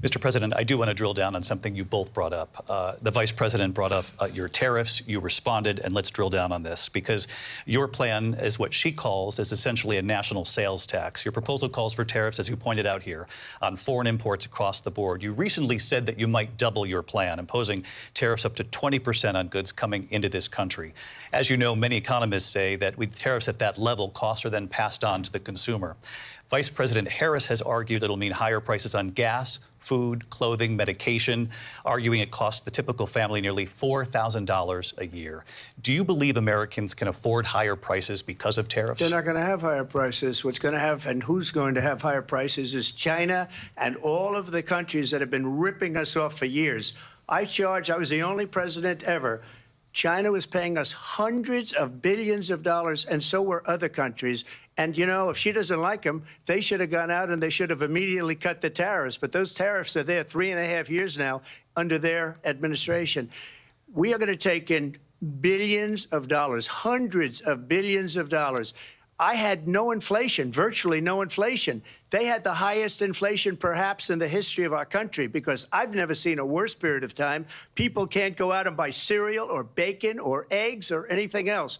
Mr. President, I do want to drill down on something you both brought up. The Vice President brought up your tariffs. You responded, and let's drill down on this, because your plan is what she calls is essentially a national sales tax. Your proposal calls for tariffs, as you pointed out here, on foreign imports across the board. You recently said that you might double your plan, imposing tariffs up to 20% on goods coming into this country. As you know, many economists say that with tariffs at that level, costs are then passed on to the consumer. Vice President Harris has argued it'll mean higher prices on gas, food, clothing, medication, arguing it costs the typical family nearly $4,000 a year. Do you believe Americans can afford higher prices because of tariffs? They're not going to have higher prices. What's going to have and who's going to have higher prices is China and all of the countries that have been ripping us off for years. I was the only president ever. China was paying us hundreds of billions of dollars, and so were other countries. And, you know, if she doesn't like them, they should have gone out and they should have immediately cut the tariffs. But those tariffs are there 3.5 years now under their administration. We are going to take in billions of dollars, hundreds of billions of dollars. I had no inflation, virtually no inflation. They had the highest inflation perhaps in the history of our country, because I've never seen a worse period of time. People can't go out and buy cereal or bacon or eggs or anything else.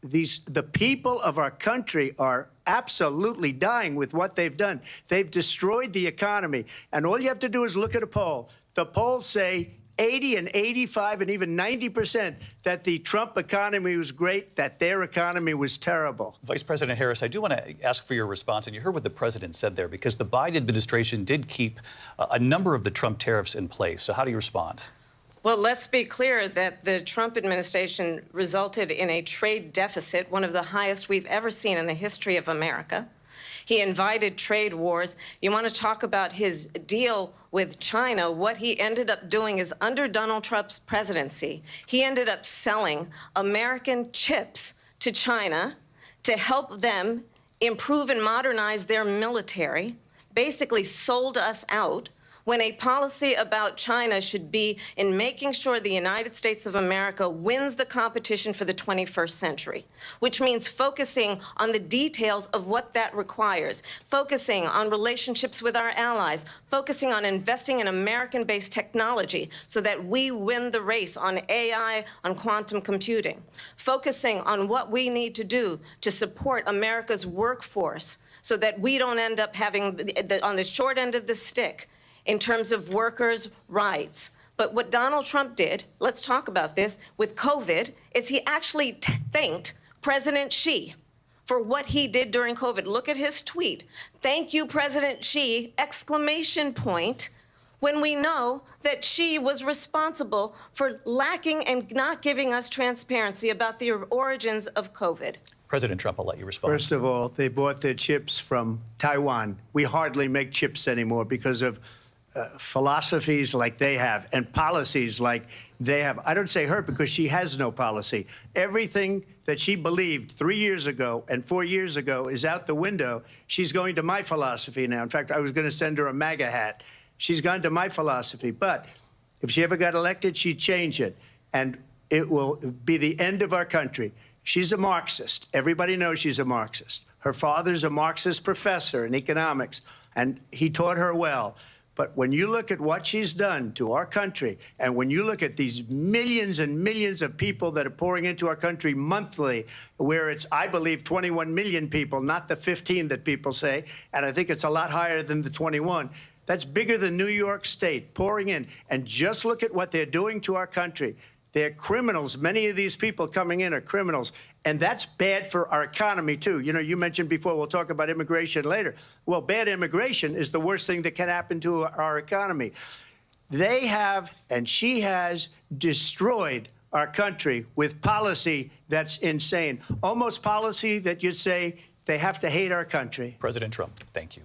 The people of our country are absolutely dying with what they've done. They've destroyed the economy. And all you have to do is look at a poll. The polls say 80 and 85 and even 90% that the Trump economy was great, that their economy was terrible. Vice President Harris, I do want to ask for your response, and you heard what the president said there, because the Biden administration did keep a number of the Trump tariffs in place. So how do you respond? Well, let's be clear that the Trump administration resulted in a trade deficit, one of the highest we've ever seen in the history of America. He invited trade wars. You want to talk about his deal with China? What he ended up doing is, under Donald Trump's presidency, he ended up selling American chips to China to help them improve and modernize their military, basically sold us out, when a policy about China should be in making sure the United States of America wins the competition for the 21st century, which means focusing on the details of what that requires, focusing on relationships with our allies, focusing on investing in American-based technology so that we win the race on AI, on quantum computing, focusing on what we need to do to support America's workforce so that we don't end up having, on the short end of the stick, in terms of workers' rights. But what Donald Trump did, let's talk about this, with COVID, is he actually thanked President Xi for what he did during COVID. Look at his tweet. "Thank you, President Xi," exclamation point, when we know that Xi was responsible for lacking and not giving us transparency about the origins of COVID. President Trump, I'll let you respond. First of all, they bought their chips from Taiwan. We hardly make chips anymore because of philosophies like they have and policies like they have. I don't say her because she has no policy. Everything that she believed 3 years ago and 4 years ago is out the window. She's going to my philosophy now. In fact, I was going to send her a MAGA hat. She's gone to my philosophy. But if she ever got elected, she'd change it. And it will be the end of our country. She's a Marxist. Everybody knows she's a Marxist. Her father's a Marxist professor in economics, and he taught her well. But when you look at what she's done to our country, and when you look at these millions and millions of people that are pouring into our country monthly, where it's, I believe, 21 million people, not the 15 that people say, and I think it's a lot higher than the 21, that's bigger than New York State pouring in. And just look at what they're doing to our country. They're criminals. Many of these people coming in are criminals. And that's bad for our economy, too. You know, you mentioned before, we'll talk about immigration later. Well, bad immigration is the worst thing that can happen to our economy. They have, and she has, destroyed our country with policy that's insane. Almost policy that you'd say they have to hate our country. President Trump, thank you.